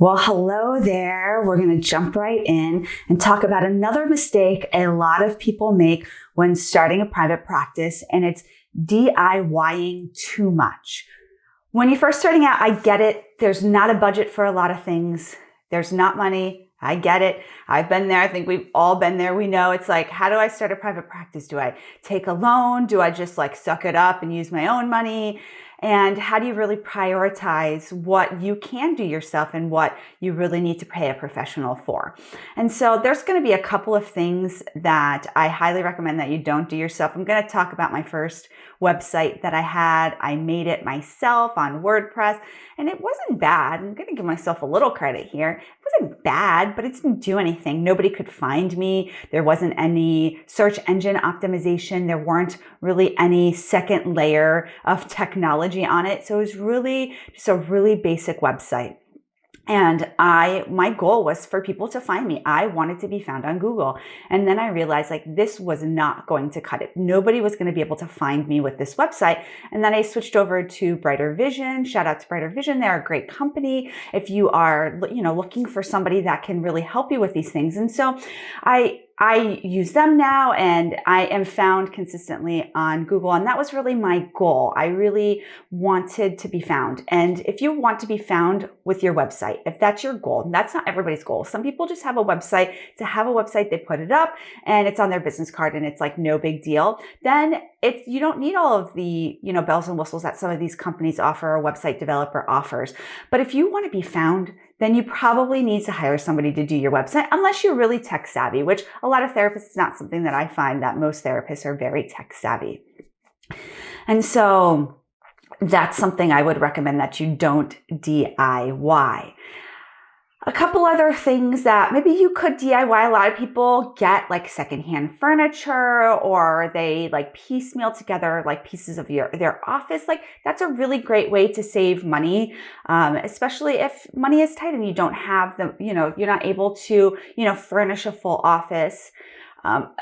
Well, hello there. We're going to jump right in and talk about another mistake a lot of people make when starting a private practice, and it's DIYing too much. When you're first starting out, I get it. There's not a budget for a lot of things. There's not money. I get it. I've been there. I think we've all been there. We know it's like, how do I start a private practice? Do I take a loan? Do I just suck it up and use my own money? And how do you really prioritize what you can do yourself and what you really need to pay a professional for? And so there's going to be a couple of things that I highly recommend that you don't do yourself. I'm going to talk about my first website that I had. I made it myself on WordPress, and it wasn't bad. I'm going to give myself a little credit here. It wasn't bad, but it didn't do anything. Nobody could find me. There wasn't any search engine optimization. There weren't really any second layer of technology on it. So it was really just a really basic website. And my goal was for people to find me. I wanted to be found on Google. And then I realized this was not going to cut it. Nobody was going to be able to find me with this website. And then I switched over to Brighter Vision. Shout out to Brighter Vision. They're a great company if you are, looking for somebody that can really help you with these things. And so I use them now, and I am found consistently on Google. And that was really my goal. I really wanted to be found. And if you want to be found with your website, if that's your goal, and that's not everybody's goal. Some people just have a website to have a website. They put it up and it's on their business card and it's no big deal. Then you don't need all of the, bells and whistles that some of these companies offer or website developer offers. But if you want to be found, then you probably need to hire somebody to do your website, unless you're really tech savvy, which a lot of therapists, it's not something that I find that most therapists are very tech savvy. And so that's something I would recommend that you don't DIY. A couple other things that maybe you could DIY. A lot of people get secondhand furniture, or they piecemeal together pieces of their office. That's a really great way to save money, especially if money is tight and you don't have you're not able to, furnish a full office.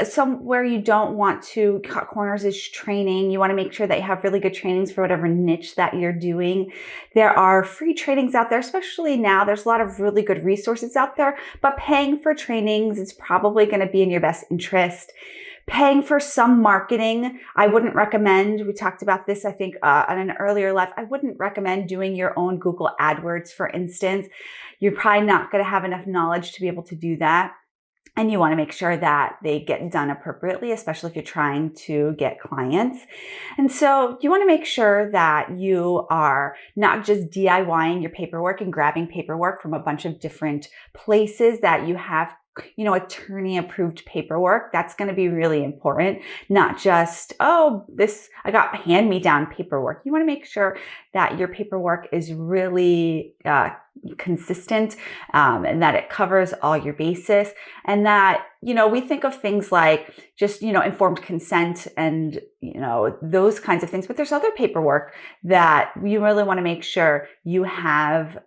Somewhere you don't want to cut corners is training. You want to make sure that you have really good trainings for whatever niche that you're doing. There are free trainings out there, especially now. There's a lot of really good resources out there, but paying for trainings is probably going to be in your best interest. Paying for some marketing, I wouldn't recommend. We talked about this, I think, on an earlier live. I wouldn't recommend doing your own Google AdWords, for instance. You're probably not going to have enough knowledge to be able to do that. And you want to make sure that they get done appropriately, especially if you're trying to get clients. And so you want to make sure that you are not just DIYing your paperwork and grabbing paperwork from a bunch of different places, that you have attorney approved paperwork. That's going to be really important. Not just, I got hand-me-down paperwork. You want to make sure that your paperwork is really consistent, and that it covers all your bases, and that, we think of things like just, informed consent and, those kinds of things. But there's other paperwork that you really want to make sure you have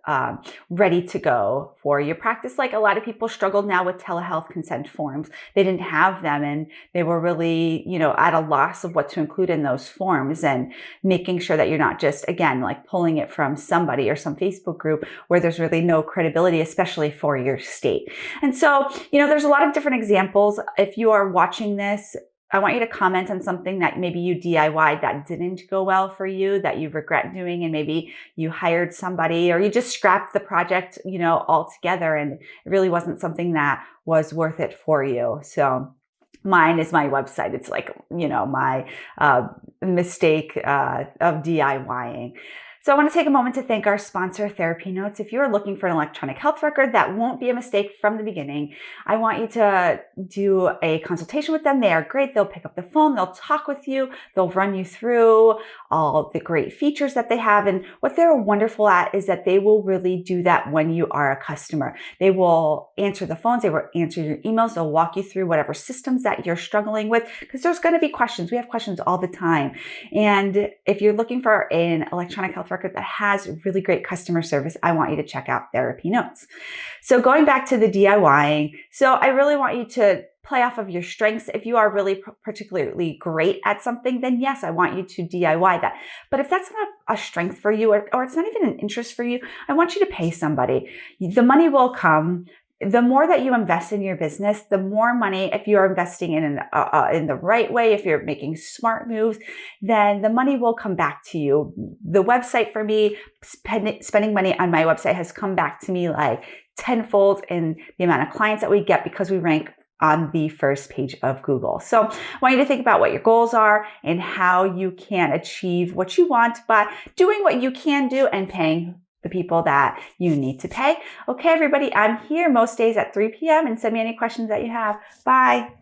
ready to go for your practice. A lot of people struggle now with telehealth consent forms. They didn't have them, and they were really, at a loss of what to include in those forms, and making sure that you're not just, again, pulling it from somebody or some Facebook group where there's really no credibility, especially for your state. And so, there's a lot of different examples. If you are watching this, I want you to comment on something that maybe you DIY'd that didn't go well for you, that you regret doing, and maybe you hired somebody, or you just scrapped the project, altogether, and it really wasn't something that was worth it for you. So mine is my website. It's my mistake of DIYing. So I want to take a moment to thank our sponsor, TherapyNotes. If you're looking for an electronic health record that won't be a mistake from the beginning, I want you to do a consultation with them. They are great. They'll pick up the phone. They'll talk with you. They'll run you through all the great features that they have. And what they're wonderful at is that they will really do that when you are a customer. They will answer the phones. They will answer your emails. They'll walk you through whatever systems that you're struggling with, because there's going to be questions. We have questions all the time. And if you're looking for an electronic health record that has really great customer service, I want you to check out TherapyNotes. So going back to the DIYing, so I really want you to play off of your strengths. If you are really particularly great at something, then yes, I want you to DIY that. But if that's not a strength for you, or it's not even an interest for you, I want you to pay somebody. The money will come. The more that you invest in your business, the more money, if you're investing in the right way, if you're making smart moves, then the money will come back to you. The website for me, spending money on my website has come back to me like tenfold in the amount of clients that we get because we rank on the first page of Google. So I want you to think about what your goals are and how you can achieve what you want by doing what you can do and paying the people that you need to pay. Okay, everybody, I'm here most days at 3 p.m. and send me any questions that you have. Bye.